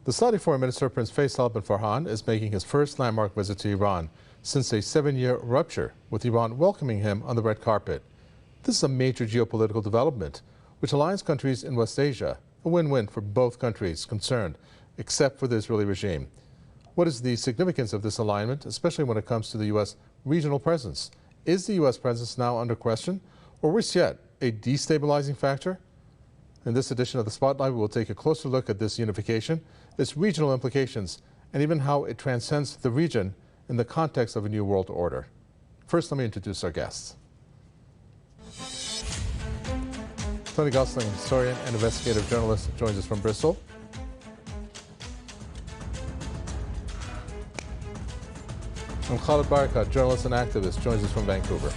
The Saudi Foreign Minister Prince Faisal bin Farhan is making his first landmark visit to Iran since a 7-year rupture, with Iran welcoming him on the red carpet. This is a major geopolitical development which aligns countries in West Asia, a win-win for both countries concerned, except for the Israeli regime. What is the significance of this alignment, especially when it comes to the U.S. regional presence? Is the U.S. presence now under question, or worse yet, a destabilizing factor? In this edition of the Spotlight, we will take a closer look at this unification, its regional implications, and even how it transcends the region in the context of a new world order. First, let me introduce our guests. Tony Gosling, historian and investigative journalist, joins us from Bristol. And Khaled Barakat, journalist and activist, joins us from Vancouver.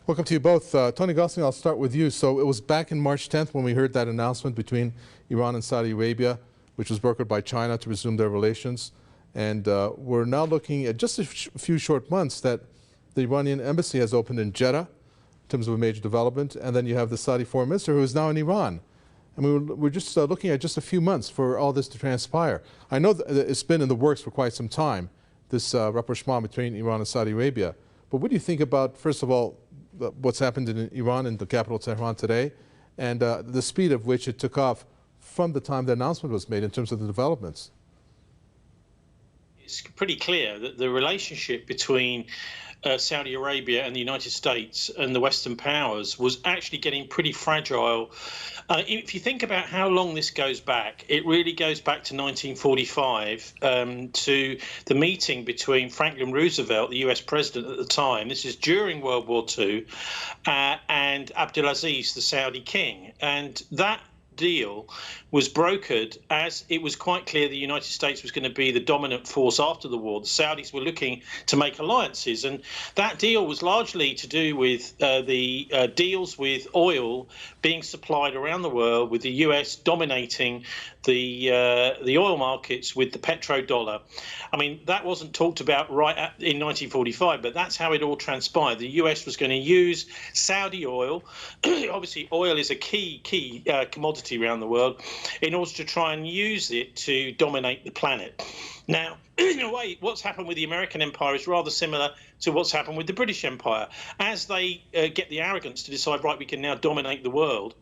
Welcome to you both. Tony Gosling, I'll start with you. So it was back in March 10th when we heard that announcement between Iran and Saudi Arabia, which was brokered by China to resume their relations. And we're now looking at just a few short months that the Iranian embassy has opened in Jeddah in terms of a major development. And then you have the Saudi foreign minister who is now in Iran. And we're just looking at just a few months for all this to transpire. I know that it's been in the works for quite some time, this rapprochement between Iran and Saudi Arabia. But what do you think about, first of all, what's happened in Iran, in the capital Tehran today, and the speed of which it took off from the time the announcement was made in terms of the developments? It's pretty clear that the relationship between Saudi Arabia and the United States and the Western powers was actually getting pretty fragile. If you think about how long this goes back, it really goes back to 1945, to the meeting between Franklin Roosevelt, the US president at the time. This is during World War II, and Abdulaziz, the Saudi king. And that deal was brokered as it was quite clear the United States was going to be the dominant force after the war. The Saudis were looking to make alliances, and that deal was largely to do with the deals with oil being supplied around the world, with the US dominating the oil markets with the petrodollar. I mean, that wasn't talked about in 1945, but that's how it all transpired. The US was going to use Saudi oil. Obviously, oil is a key commodity around the world, in order to try and use it to dominate the planet. Now, in a way, what's happened with the American empire is rather similar to what's happened with the British Empire. As they get the arrogance to decide, right, we can now dominate the world,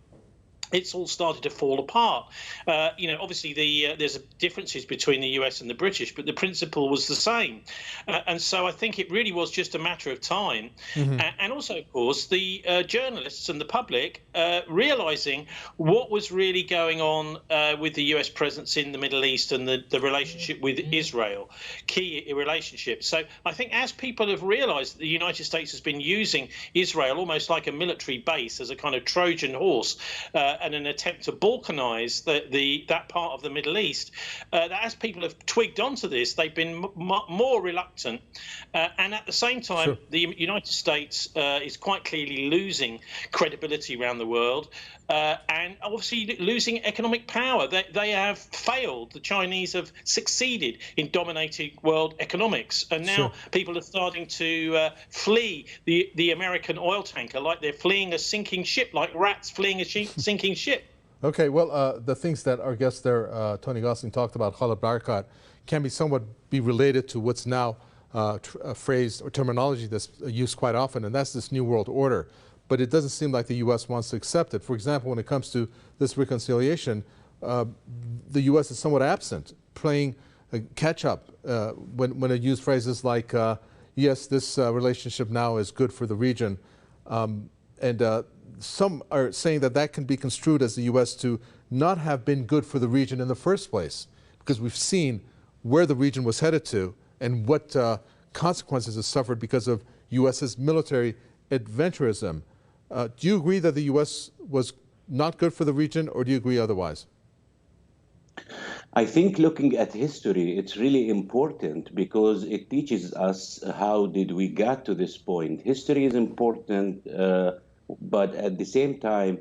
it's all started to fall apart. Obviously, there's differences between the US and the British, but the principle was the same. And so I think it really was just a matter of time. Mm-hmm. And also, of course, the journalists and the public realizing what was really going on with the US presence in the Middle East and the relationship with Israel, key relationship. So I think as people have realized that the United States has been using Israel almost like a military base as a kind of Trojan horse, and an attempt to balkanize that part of the Middle East, that as people have twigged onto this, they've been more reluctant. And at the same time, sure, the United States is quite clearly losing credibility around the world, and obviously losing economic power. They have failed. The Chinese have succeeded in dominating world economics. And now sure, people are starting to flee the American oil tanker like they're fleeing a sinking ship, like rats fleeing a sinking ship. Okay, well, the things that our guest there, Tony Gosling, talked about, Khaled Barakat, can be somewhat related to what's now a phrase or terminology that's used quite often, and that's this New World Order. But it doesn't seem like the U.S. wants to accept it. For example, when it comes to this reconciliation, the U.S. is somewhat absent, playing catch-up when it used phrases like, yes, this relationship now is good for the region, and some are saying that that can be construed as the U.S. to not have been good for the region in the first place, because we've seen where the region was headed to and what consequences it suffered because of U.S.'s military adventurism. Do you agree that the U.S. was not good for the region, or do you agree otherwise? I think looking at history, it's really important because it teaches us how did we get to this point. History is important, but at the same time,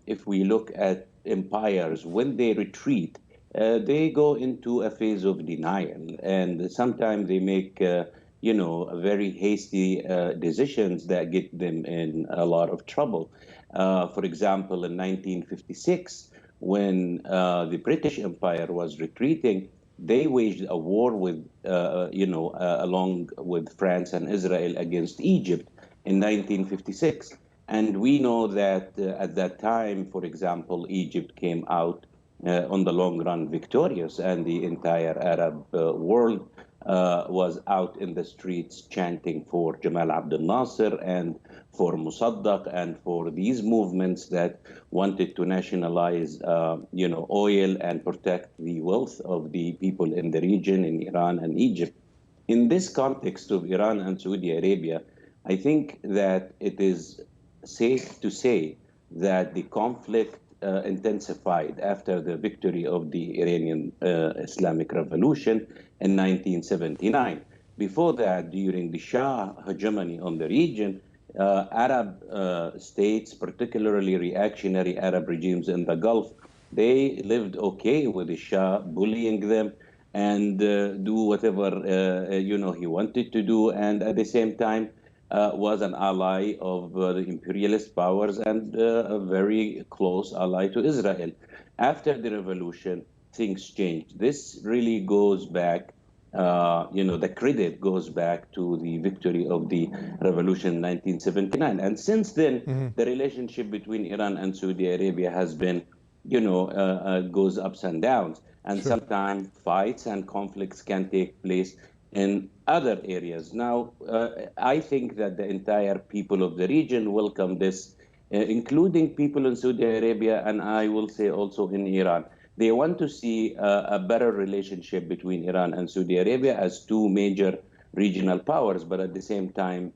if we look at empires, when they retreat, they go into a phase of denial, and sometimes they make very hasty decisions that get them in a lot of trouble. For example, in 1956, when the British Empire was retreating, they waged a war with, along with France and Israel against Egypt in 1956. And we know that at that time, for example, Egypt came out on the long run victorious, and the entire Arab world was out in the streets chanting for Jamal Abdel Nasser and for Mossadegh and for these movements that wanted to nationalize, oil and protect the wealth of the people in the region, in Iran and Egypt. In this context of Iran and Saudi Arabia, I think that it is safe to say that the conflict intensified after the victory of the Iranian Islamic Revolution in 1979. Before that, during the Shah hegemony on the region, Arab states, particularly reactionary Arab regimes in the Gulf, they lived okay with the Shah bullying them and do whatever he wanted to do, and at the same time was an ally of the imperialist powers and a very close ally to Israel. After the revolution, things changed. This really goes back, the credit goes back to the victory of the revolution in 1979. And since then, the relationship between Iran and Saudi Arabia has been, goes ups and downs. And Sure. sometimes fights and conflicts can take place in other areas. Now, I think that the entire people of the region welcome this, including people in Saudi Arabia, and I will say also in Iran. They want to see a better relationship between Iran and Saudi Arabia as two major regional powers, but at the same time,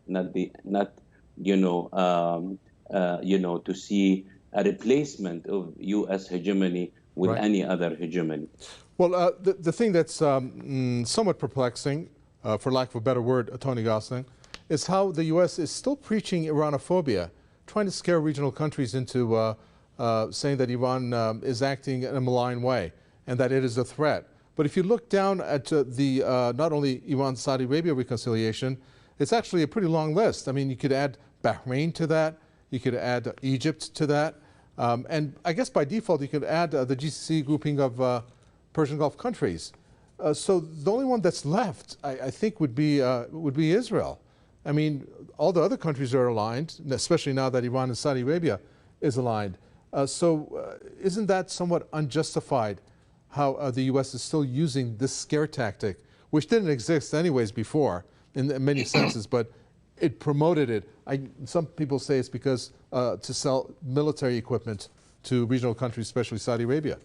to see a replacement of U.S. hegemony with Right. any other hegemony. Well, the thing that's somewhat perplexing, for lack of a better word, Tony Gosling, is how the U.S. is still preaching Iranophobia, trying to scare regional countries into saying that Iran is acting in a malign way and that it is a threat. But if you look down at the not only Iran-Saudi Arabia reconciliation, it's actually a pretty long list. I mean, you could add Bahrain to that, you could add Egypt to that, and I guess by default you could add the GCC grouping of Persian Gulf countries. So the only one that's left, I think, would be Israel. I mean, all the other countries are aligned, especially now that Iran and Saudi Arabia is aligned. Isn't that somewhat unjustified, how the U.S. is still using this scare tactic, which didn't exist anyways before in many senses, but it promoted it. Some people say it's because to sell military equipment to regional countries, especially Saudi Arabia.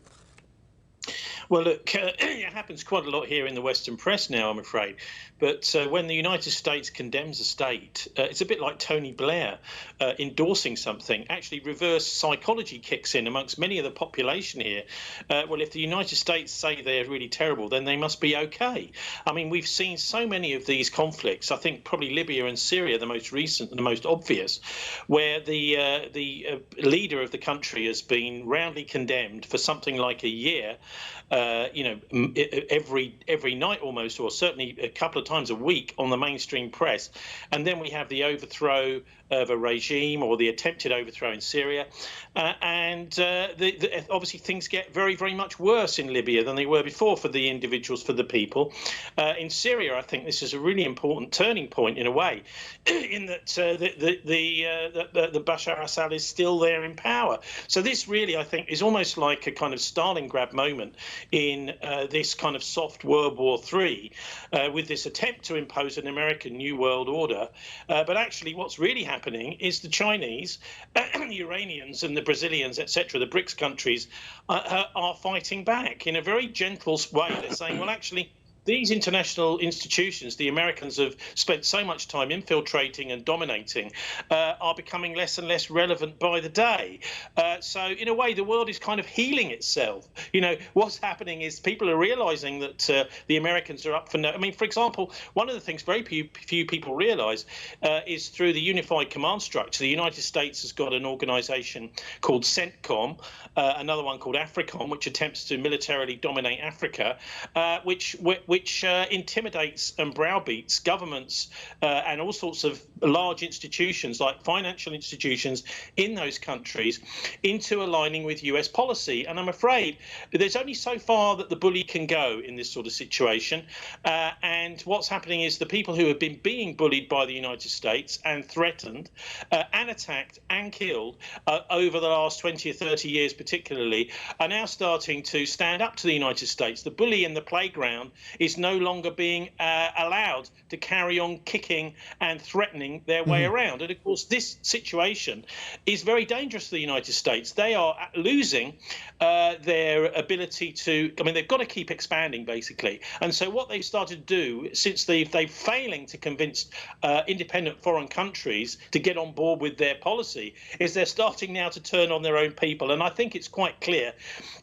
Well, look, it happens quite a lot here in the Western press now, I'm afraid. But when the United States condemns a state, it's a bit like Tony Blair endorsing something. Actually, reverse psychology kicks in amongst many of the population here. Well, if the United States say they're really terrible, then they must be okay. I mean, we've seen so many of these conflicts. I think probably Libya and Syria, the most recent and the most obvious, where the leader of the country has been roundly condemned for something like a year. Every night almost, or certainly a couple of times a week on the mainstream press. And then we have the overthrow of a regime, or the attempted overthrow in Syria. Obviously things get very, very much worse in Libya than they were before for the individuals, for the people. In Syria, I think this is a really important turning point in a way, in that the Bashar Assad is still there in power. So this really, I think, is almost like a kind of Stalingrad moment in this kind of soft World War III, with this attempt to impose an American New World Order. But actually what's really happening is the Chinese, the Iranians and the Brazilians, etc., the BRICS countries, are fighting back in a very gentle way. They're saying, well, actually, these international institutions the Americans have spent so much time infiltrating and dominating are becoming less and less relevant by the day. So in a way, the world is kind of healing itself. You know, what's happening is people are realizing that the Americans are up for no. I mean, for example, one of the things very few people realize is through the unified command structure, the United States has got an organization called CENTCOM, another one called AFRICOM, which attempts to militarily dominate Africa, which which intimidates and browbeats governments and all sorts of large institutions like financial institutions in those countries into aligning with US policy. And I'm afraid there's only so far that the bully can go in this sort of situation. And what's happening is the people who have been being bullied by the United States and threatened and attacked and killed over the last 20 or 30 years particularly are now starting to stand up to the United States. The bully in the playground is no longer being allowed to carry on kicking and threatening their way around. And of course, this situation is very dangerous to the United States. They are losing their ability to, I mean, they've got to keep expanding basically. And so what they've started to do, since they're failing to convince independent foreign countries to get on board with their policy, is they're starting now to turn on their own people. And I think it's quite clear.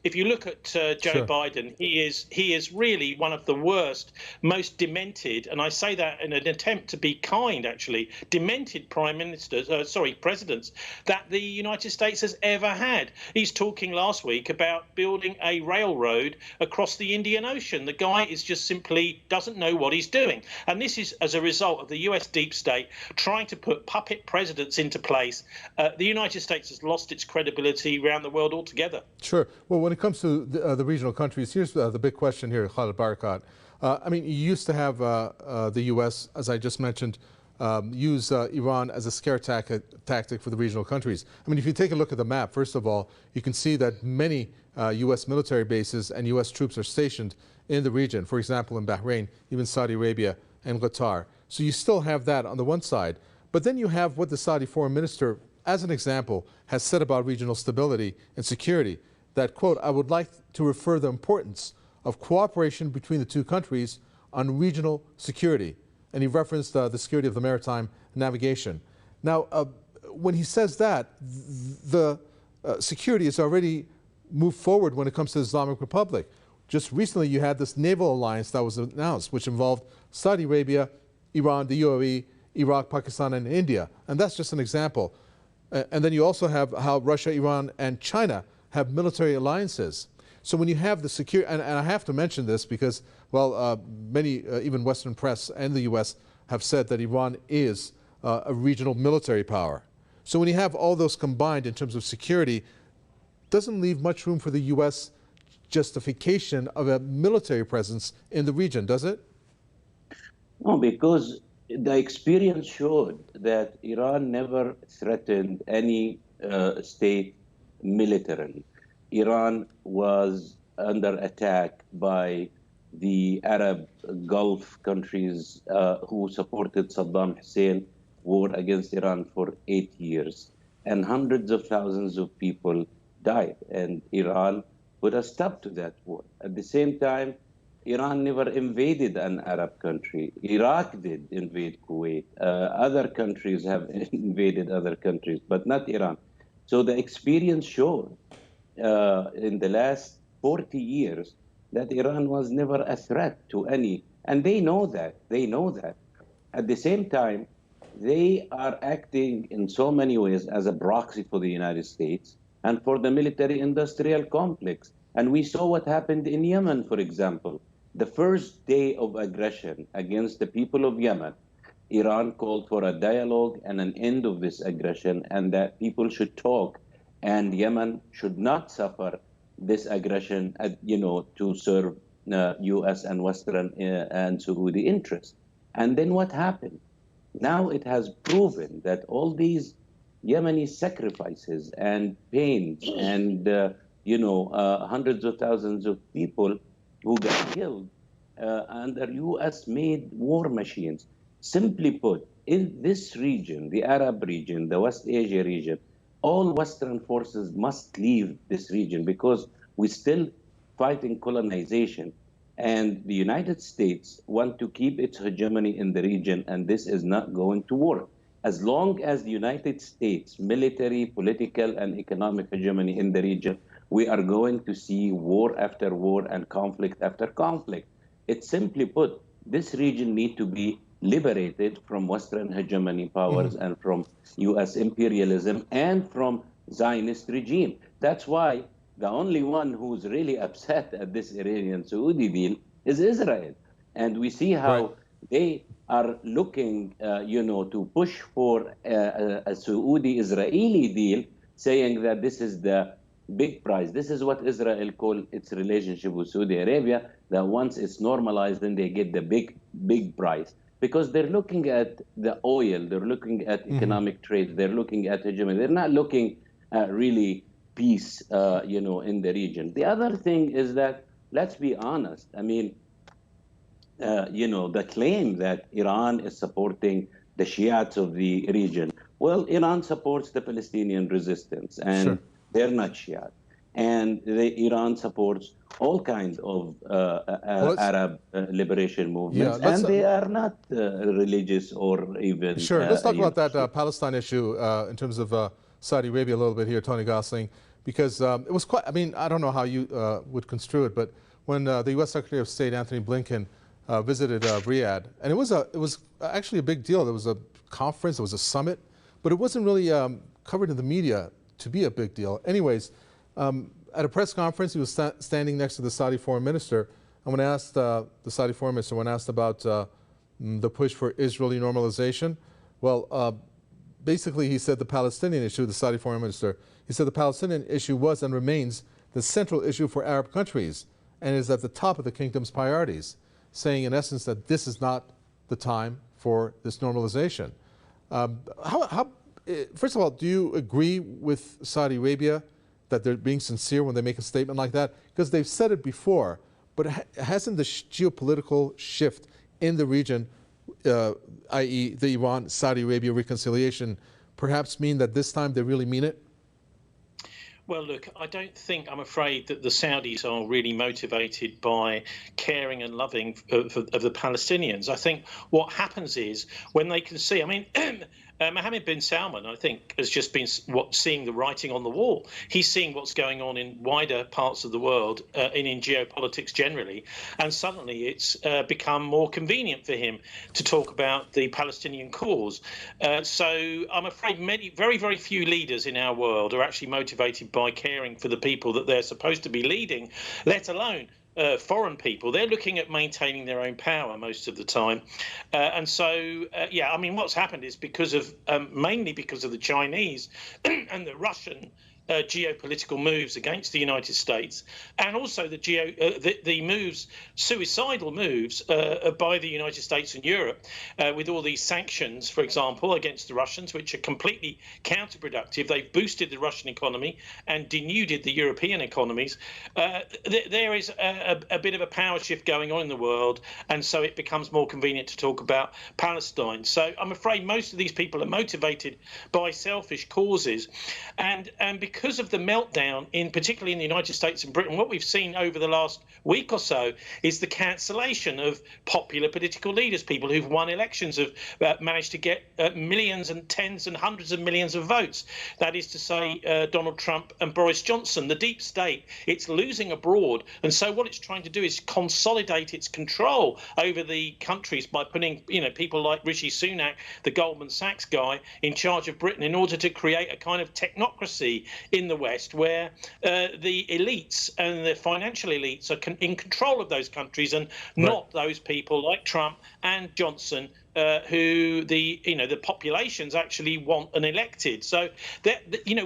If you look at Joe Biden, he is really one of the worst, most demented, and I say that in an attempt to be kind, actually, demented presidents that the United States has ever had. He's talking last week about building a railroad across the Indian Ocean. The guy is just simply doesn't know what he's doing. And this is as a result of the US deep state trying to put puppet presidents into place. The United States has lost its credibility around the world altogether. Sure. Well, when it comes to the regional countries, here's the big question here, Khaled Barakat. I mean, you used to have the U.S., as I just mentioned, use Iran as a scare tactic for the regional countries. I mean, if you take a look at the map, first of all, you can see that many U.S. military bases and U.S. troops are stationed in the region, for example, in Bahrain, even Saudi Arabia and Qatar. So you still have that on the one side. But then you have what the Saudi foreign minister, as an example, has said about regional stability and security, that, quote, I would like to refer the importance of cooperation between the two countries on regional security. And he referenced the security of the maritime navigation. Now, when he says that, the security has already moved forward when it comes to the Islamic Republic. Just recently, you had this naval alliance that was announced, which involved Saudi Arabia, Iran, the UAE, Iraq, Pakistan, and India. And that's just an example. And then you also have how Russia, Iran, and China have military alliances. So when you have the security, and I have to mention this because, well, many, even Western press and the U.S. have said that Iran is a regional military power. So when you have all those combined in terms of security, doesn't leave much room for the U.S. justification of a military presence in the region, does it? No, because the experience showed that Iran never threatened any state militarily. Iran was under attack by the Arab Gulf countries who supported Saddam Hussein war against Iran for 8 years. And hundreds of thousands of people died. And Iran put a stop to that war. At the same time, Iran never invaded an Arab country. Iraq did invade Kuwait. Other countries have invaded other countries, but not Iran. So the experience showed in the last 40 years that Iran was never a threat to any, and they know that. They know that. At the same time, they are acting in so many ways as a proxy for the United States and for the military-industrial complex. And we saw what happened in Yemen, for example. The first day of aggression against the people of Yemen, Iran called for a dialogue and an end of this aggression, and that people should talk, and Yemen should not suffer this aggression, to serve U.S. and Western and Saudi interests. And then what happened? Now it has proven that all these Yemeni sacrifices and pains and, hundreds of thousands of people who got killed under U.S.-made war machines. Simply put, in this region, the Arab region, the West Asia region, all Western forces must leave this region because we're still fighting colonization. And the United States want to keep its hegemony in the region, and this is not going to work. As long as the United States military, political, and economic hegemony in the region, we are going to see war after war and conflict after conflict. It's simply put, this region needs to be liberated from Western hegemony powers and from U.S. imperialism and from Zionist regime. That's why the only one who's really upset at this Iranian-Saudi deal is Israel. And we see how they are looking, to push for a Saudi-Israeli deal, saying that this is the big prize. This is what Israel calls its relationship with Saudi Arabia, that once it's normalized, then they get the big prize. Because they're looking at the oil, they're looking at economic trade, they're looking at hegemony. They're not looking at really peace, in the region. The other thing is that, let's be honest, I mean, the claim that Iran is supporting the Shiites of the region. Well, Iran supports the Palestinian resistance, and they're not Shiite. And Iran supports all kinds of Arab liberation movements, and they are not religious or even. Sure, let's talk about that Palestine issue in terms of Saudi Arabia a little bit here, Tony Gosling, because it was quite, I mean, I don't know how you would construe it, but when the U.S. Secretary of State Anthony Blinken visited Riyadh, and it was actually a big deal. There was a conference, there was a summit, but it wasn't really covered in the media to be a big deal. Anyways, at a press conference, he was standing next to the Saudi foreign minister, and when asked, the Saudi foreign minister, when asked about the push for Israeli normalization, well, basically he said the Palestinian issue, the Saudi foreign minister, he said the Palestinian issue was and remains the central issue for Arab countries and is at the top of the kingdom's priorities, saying in essence that this is not the time for this normalization. First of all, do you agree with Saudi Arabia that they're being sincere when they make a statement like that? Because they've said it before, but hasn't the geopolitical shift in the region, i.e. the Iran-Saudi Arabia reconciliation, perhaps mean that this time they really mean it? Well, look, I don't think, I'm afraid, that the Saudis are really motivated by caring and loving of the Palestinians. I think what happens is when they can see, I mean, Mohammed bin Salman, I think, has just been seeing the writing on the wall. He's seeing what's going on in wider parts of the world and in geopolitics generally. And suddenly it's become more convenient for him to talk about the Palestinian cause. So I'm afraid very, very few leaders in our world are actually motivated by caring for the people that they're supposed to be leading, let alone foreign people. They're looking at maintaining their own power most of the time. And so, yeah, I mean, what's happened is because of mainly because of the Chinese and the Russian geopolitical moves against the United States, and also the moves, suicidal moves by the United States and Europe with all these sanctions, for example, against the Russians, which are completely counterproductive. They've boosted the Russian economy and denuded the European economies. There is a bit of a power shift going on in the world, and so it becomes more convenient to talk about Palestine. So I'm afraid most of these people are motivated by selfish causes, and because of the meltdown, particularly in the United States and Britain, what we've seen over the last week or so is the cancellation of popular political leaders, people who've won elections, have managed to get millions and tens and hundreds of millions of votes. That is to say, Donald Trump and Boris Johnson. The deep state, it's losing abroad. And so what it's trying to do is consolidate its control over the countries by putting, people like Rishi Sunak, the Goldman Sachs guy, in charge of Britain in order to create a kind of technocracy in the West, where the elites and the financial elites are in control of those countries, and not those people like Trump and Johnson, who the populations actually want and elected. So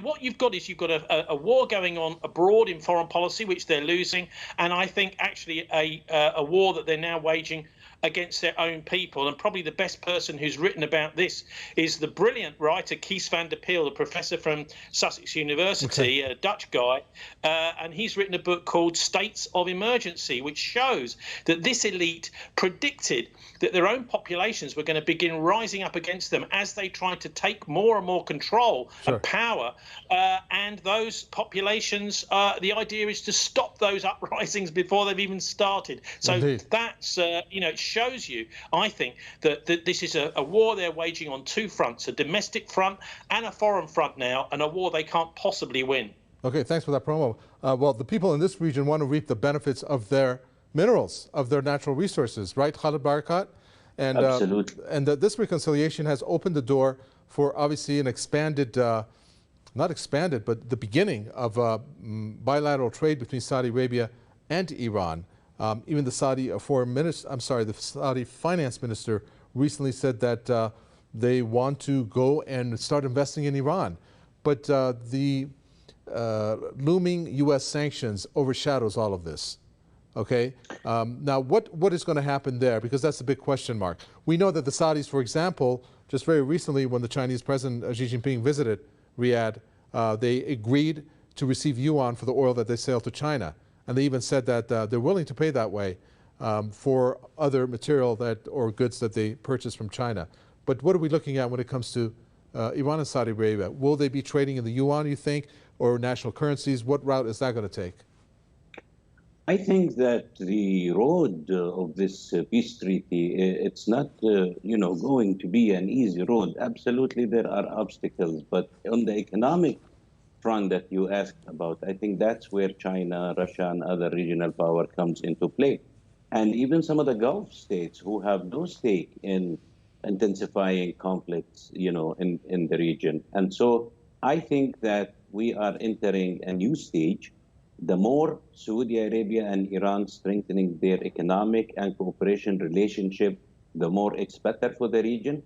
what you've got is you've got a war going on abroad in foreign policy, which they're losing, and I think actually a war that they're now waging against their own people. And probably the best person who's written about this is the brilliant writer Kees van der Peel, a professor from Sussex University, a Dutch guy, and he's written a book called States of Emergency, which shows that this elite predicted that their own populations were going to begin rising up against them as they tried to take more and more control and power. And those populations, the idea is to stop those uprisings before they've even started. So that's, it shows you, I think, that this is a war they're waging on two fronts, a domestic front and a foreign front now, and a war they can't possibly win. Okay, thanks for that promo. Well, the people in this region want to reap the benefits of their minerals, of their natural resources, right, Khaled Barakat? And, absolutely. And this reconciliation has opened the door for obviously an expanded, not expanded, but the beginning of bilateral trade between Saudi Arabia and Iran. Even the Saudi foreign minister, I'm sorry, the Saudi finance minister recently said that they want to go and start investing in Iran. But the looming U.S. sanctions overshadows all of this. Okay. Now, what is going to happen there? Because that's a big question mark. We know that the Saudis, for example, just very recently, when the Chinese President Xi Jinping visited Riyadh, they agreed to receive yuan for the oil that they sell to China, and they even said that they're willing to pay that way for other material or goods that they purchase from China. But what are we looking at when it comes to Iran and Saudi Arabia? Will they be trading in the yuan, you think, or national currencies? What route is that going to take? I think that the road of this peace treaty, it's not, going to be an easy road. Absolutely, there are obstacles. But on the economic front that you asked about, I think that's where China, Russia, and other regional power comes into play. And even some of the Gulf states who have no stake in intensifying conflicts, in the region. And so I think that we are entering a new stage. The more Saudi Arabia and Iran strengthening their economic and cooperation relationship, the more it's better for the region.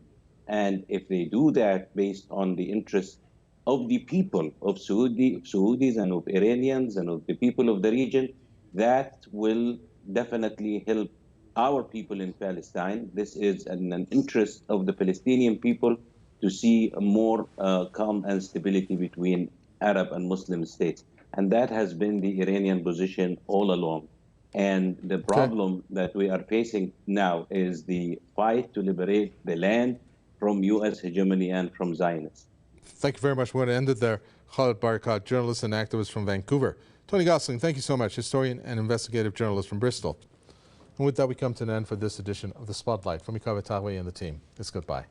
And if they do that based on the interest of the people of Saudis and of Iranians and of the people of the region, that will definitely help our people in Palestine. This is an interest of the Palestinian people to see more calm and stability between Arab and Muslim states. And that has been the Iranian position all along. And the problem that we are facing now is the fight to liberate the land from U.S. hegemony and from Zionists. Thank you very much. We're going to end it there. Khaled Barakat, journalist and activist from Vancouver. Tony Gosling, thank you so much, historian and investigative journalist from Bristol. And with that, we come to an end for this edition of The Spotlight. From Mikawa Tawe and the team, it's goodbye.